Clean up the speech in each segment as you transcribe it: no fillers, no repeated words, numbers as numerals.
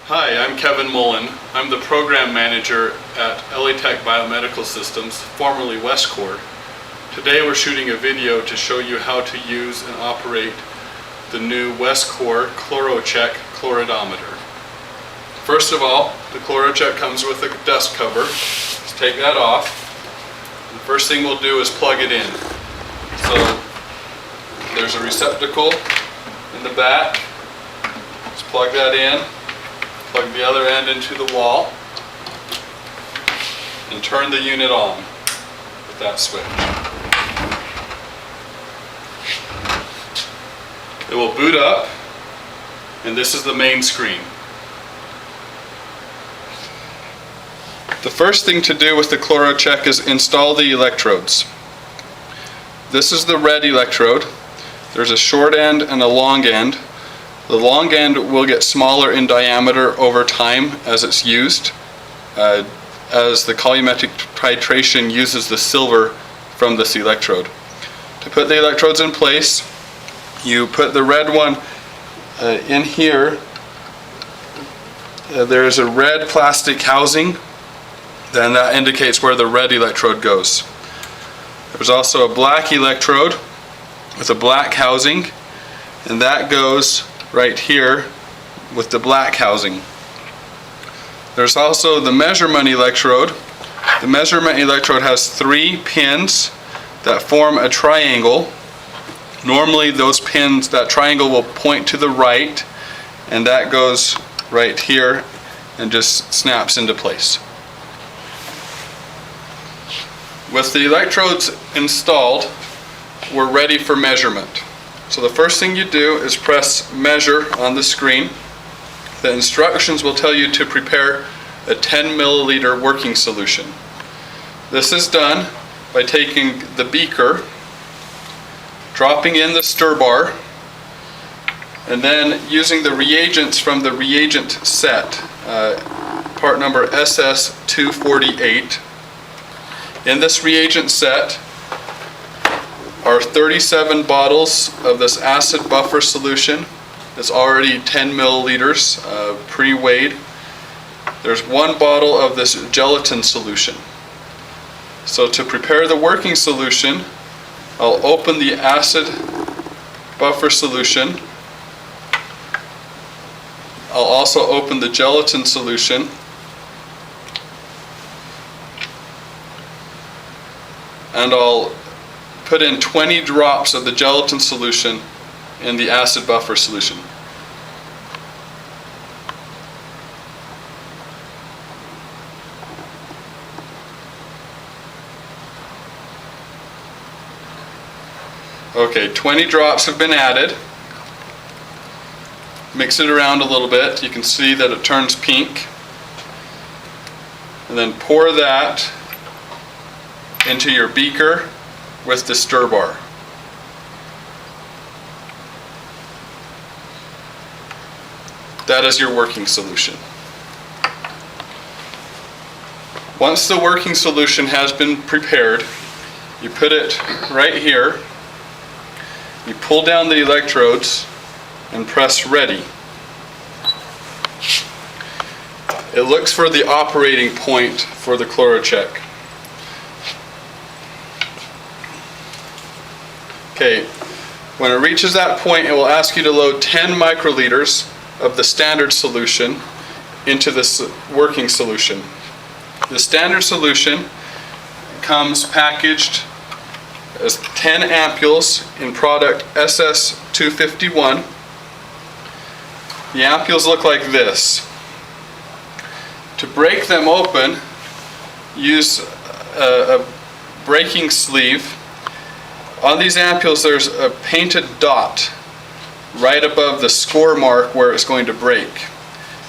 Hi, I'm Kevin Mullen. I'm the program manager at Tech Biomedical Systems, formerly Westcore. Today we're shooting a video to show you how to use and operate the new Westcore ChloroChek chloridometer. First of all, the ChloroChek comes with a dust cover. Let's take that off. The first thing we'll do is plug it in. So there's a receptacle in the back. Let's plug that in. Plug the other end into the wall and turn the unit on with that switch. It will boot up, and this is the main screen. The first thing to do with the ChloroChek is install the electrodes. This is the red electrode. There's a short end and a long end. The long end will get smaller in diameter over time as it's used, as the colorimetric titration uses the silver from this electrode. To put the electrodes in place, you put the red one in here. There's a red plastic housing, then that indicates where the red electrode goes. There's also a black electrode with a black housing, and that goes right here with the black housing. There's also the measurement electrode. The measurement electrode has 3 pins that form a triangle. Normally those pins, that triangle will point to the right, and that goes right here and just snaps into place. With the electrodes installed, we're ready for measurement. So the first thing you do is press measure on the screen. The instructions will tell you to prepare a 10 milliliter working solution. This is done by taking the beaker, dropping in the stir bar, and then using the reagents from the reagent set, part number SS248. In this reagent set are 37 bottles of this acid buffer solution. It's already 10 milliliters pre-weighed. There's 1 bottle of this gelatin solution. So to prepare the working solution, I'll open the acid buffer solution. I'll also open the gelatin solution. And I'll put in 20 drops of the gelatin solution in the acid buffer solution. Okay, 20 drops have been added. Mix it around a little bit. You can see that it turns pink. And then pour that into your beaker with the stir bar. That is your working solution. Once the working solution has been prepared, you put it right here, you pull down the electrodes and press ready. It looks for the operating point for the ChloroChek. Okay, when it reaches that point, it will ask you to load 10 microliters of the standard solution into this working solution. The standard solution comes packaged as 10 ampules in product SS251. The ampules look like this. To break them open, use a breaking sleeve. On these ampules there's a painted dot right above the score mark where it's going to break.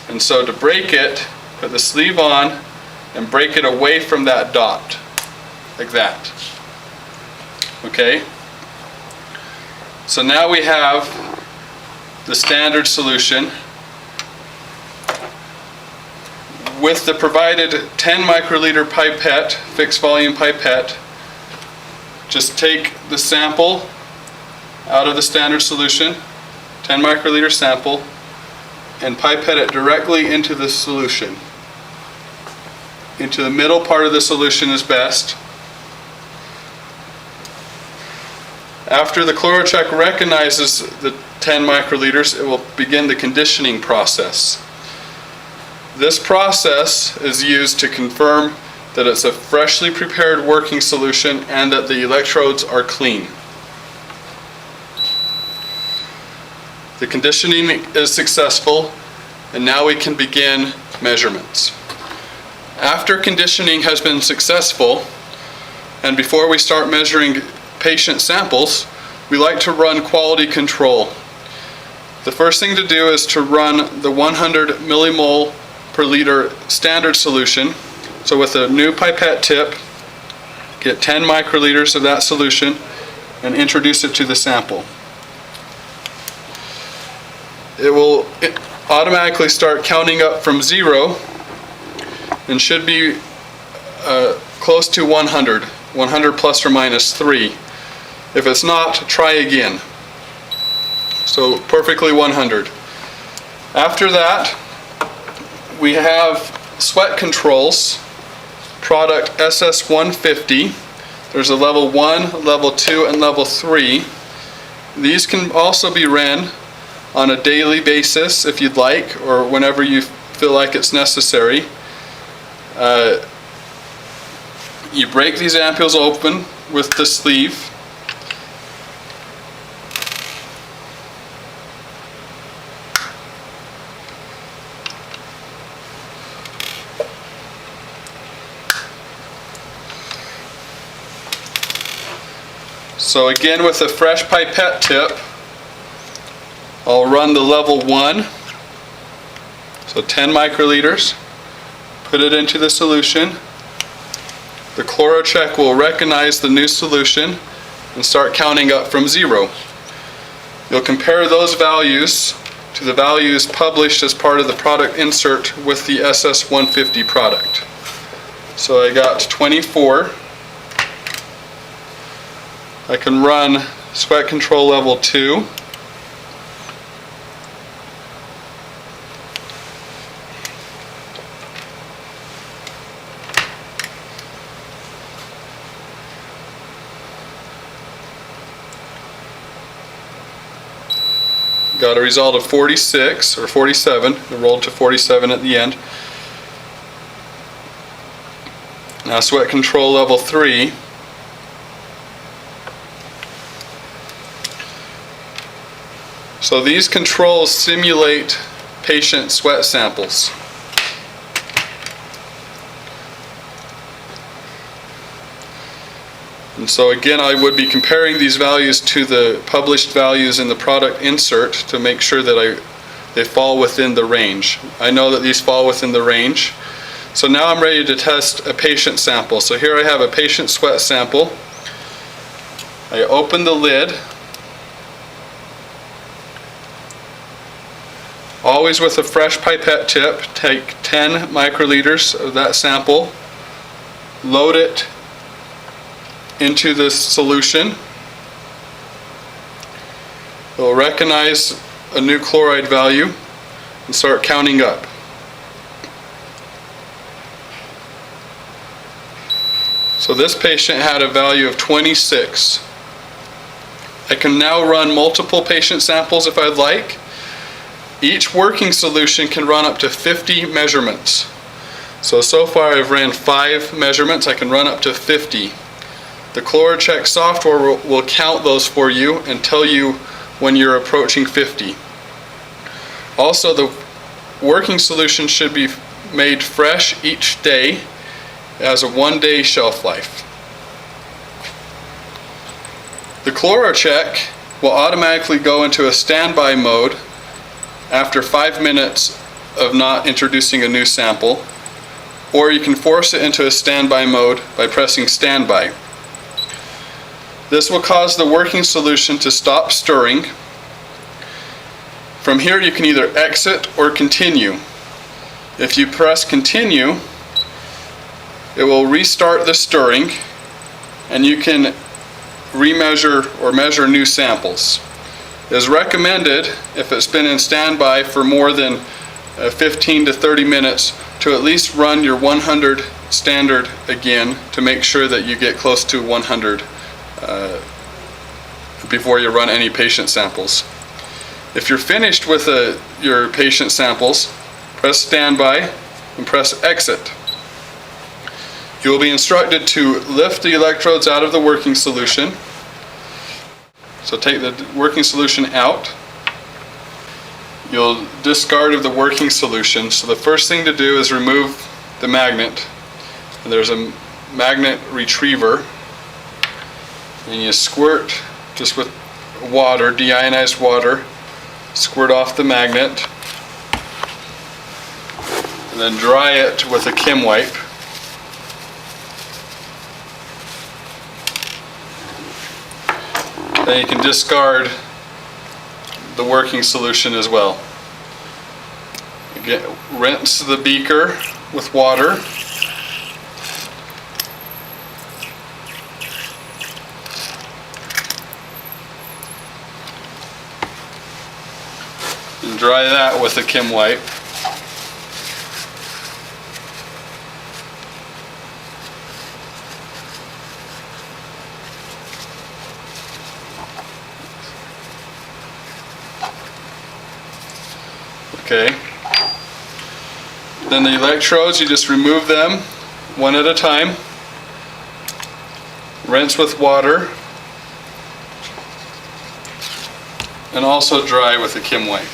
And so to break it, put the sleeve on and break it away from that dot, like that. Okay? So now we have the standard solution with the provided 10 microliter pipette, fixed volume pipette. Just take the sample out of the standard solution, 10 microliter sample, and pipette it directly into the solution. Into the middle part of the solution is best. After the ChloroChek recognizes the 10 microliters, it will begin the conditioning process. This process is used to confirm that it's a freshly prepared working solution and that the electrodes are clean. The conditioning is successful, and now we can begin measurements. After conditioning has been successful, and before we start measuring patient samples, we like to run quality control. The first thing to do is to run the 100 millimole per liter standard solution. So with a new pipette tip, get 10 microliters of that solution and introduce it to the sample. It will automatically start counting up from 0 and should be close to 100, 100 plus or minus 3. If it's not, try again. So perfectly 100. After that, we have sweat controls, product SS150. There's a level 1, level 2, and level 3. These can also be ran on a daily basis if you'd like, or whenever you feel like it's necessary. You break these ampules open with the sleeve. So again, with a fresh pipette tip, I'll run the level 1, so 10 microliters, put it into the solution. The ChloroChek will recognize the new solution and start counting up from 0. You'll compare those values to the values published as part of the product insert with the SS150 product. So I got 24. I can run sweat control level 2. Got a result of 46 or 47. It rolled to 47 at the end. Now sweat control level 3. So these controls simulate patient sweat samples. And so again, I would be comparing these values to the published values in the product insert to make sure that they fall within the range. I know that these fall within the range. So now I'm ready to test a patient sample. So here I have a patient sweat sample. I open the lid. Always with a fresh pipette tip, take 10 microliters of that sample, load it into the solution. It will recognize a new chloride value and start counting up. So this patient had a value of 26. I can now run multiple patient samples if I'd like. Each working solution can run up to 50 measurements. So far I've ran 5 measurements. I can run up to 50. The ChloroChek software will count those for you and tell you when you're approaching 50. Also, the working solution should be made fresh each day. It has a 1-day shelf life. The ChloroChek will automatically go into a standby mode after 5 minutes of not introducing a new sample, or you can force it into a standby mode by pressing standby. This will cause the working solution to stop stirring. From here you can either exit or continue. If you press continue, it will restart the stirring and you can remeasure or measure new samples. is recommended, if it's been in standby for more than 15 to 30 minutes, to at least run your 100 standard again to make sure that you get close to 100 before you run any patient samples. If you're finished with your patient samples, press standby and press exit. You will be instructed to lift the electrodes out of the working solution. So take the working solution out. You'll discard of the working solution. So the first thing to do is remove the magnet. And there's a magnet retriever. And you squirt just with water, deionized water, squirt off the magnet. And then dry it with a Kim wipe. Then you can discard the working solution as well. Again, rinse the beaker with water. And dry that with a Kim wipe. Okay. Then the electrodes, you just remove them one at a time. Rinse with water. And also dry with a Kim wipe.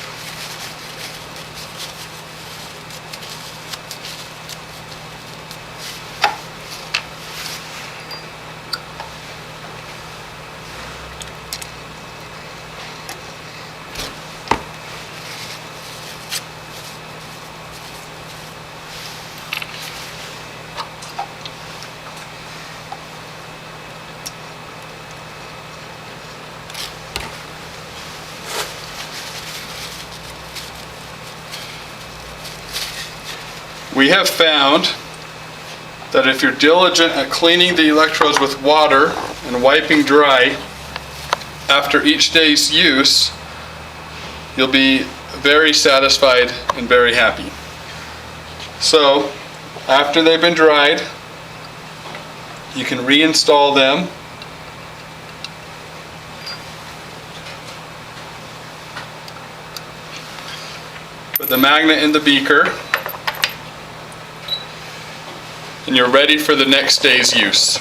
We have found that if you're diligent at cleaning the electrodes with water and wiping dry after each day's use, you'll be very satisfied and very happy. So, after they've been dried, you can reinstall them. Put the magnet in the beaker. And you're ready for the next day's use.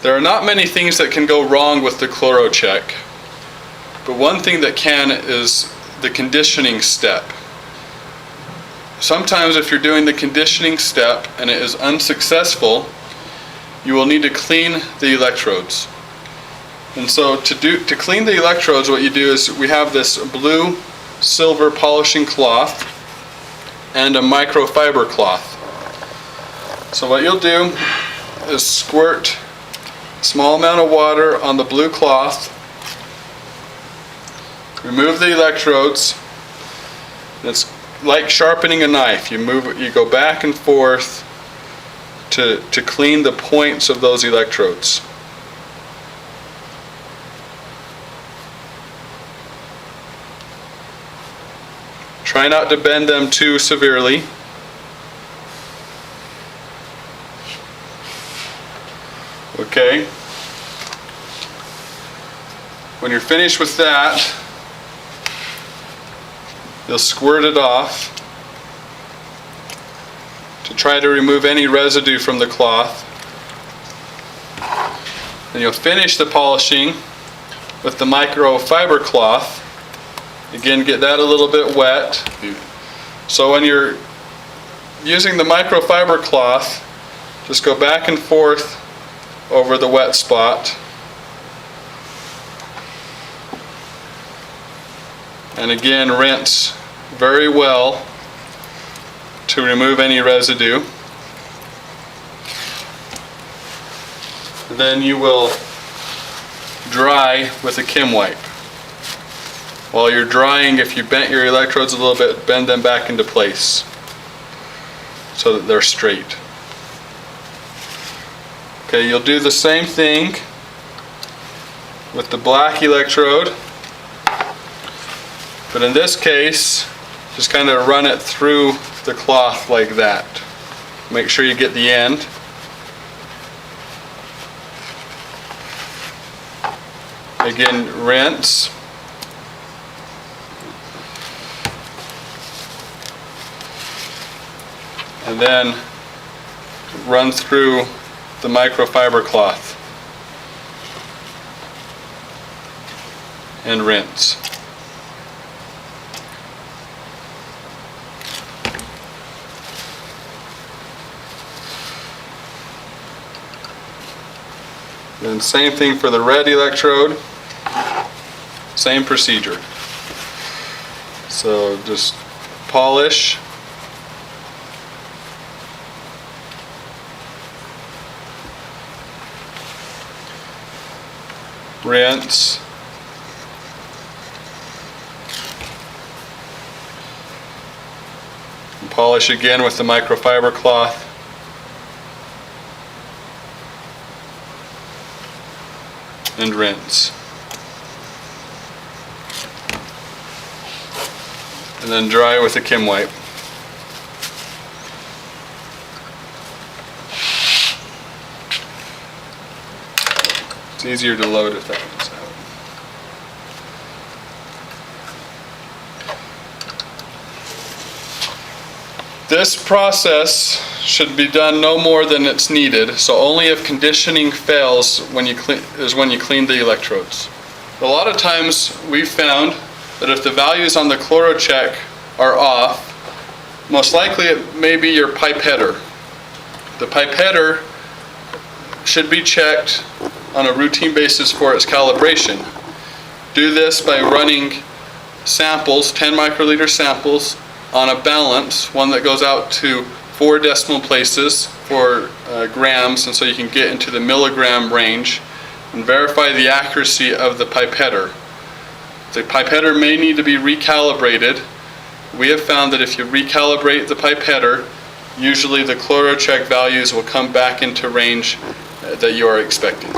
There are not many things that can go wrong with the ChloroChek, but one thing that can is the conditioning step. Sometimes if you're doing the conditioning step and it is unsuccessful, you will need to clean the electrodes. And so to clean the electrodes, what you do is we have this blue silver polishing cloth and a microfiber cloth. So what you'll do is squirt a small amount of water on the blue cloth, remove the electrodes. It's like sharpening a knife. You go back and forth to clean the points of those electrodes. Try not to bend them too severely. Okay. When you're finished with that, you'll squirt it off to try to remove any residue from the cloth. Then you'll finish the polishing with the microfiber cloth. Again, get that a little bit wet. So when you're using the microfiber cloth, just go back and forth over the wet spot. And again, rinse very well to remove any residue. Then you will dry with a Kim wipe. While you're drying, if you bent your electrodes a little bit, bend them back into place. so that they're straight. Okay, you'll do the same thing with the black electrode, but in this case, just kind of run it through the cloth like that. Make sure you get the end. Again, rinse. And then run through the microfiber cloth and rinse. Then same thing for the red electrode, same procedure. So just polish, rinse, and polish again with the microfiber cloth. And rinse. And then dry with a Kim wipe. It's easier to load if that one's out. This process should be done no more than it's needed, so only if conditioning fails when you clean the electrodes. A lot of times we've found that if the values on the ChloroChek are off, most likely it may be your pipetter. The pipetter should be checked on a routine basis for its calibration. Do this by running samples, 10 microliter samples, on a balance, one that goes out to 4 decimal places for grams, and so you can get into the milligram range, and verify the accuracy of the pipetter. The pipetter may need to be recalibrated. We have found that if you recalibrate the pipetter, usually the ChloroChek values will come back into range that you are expecting.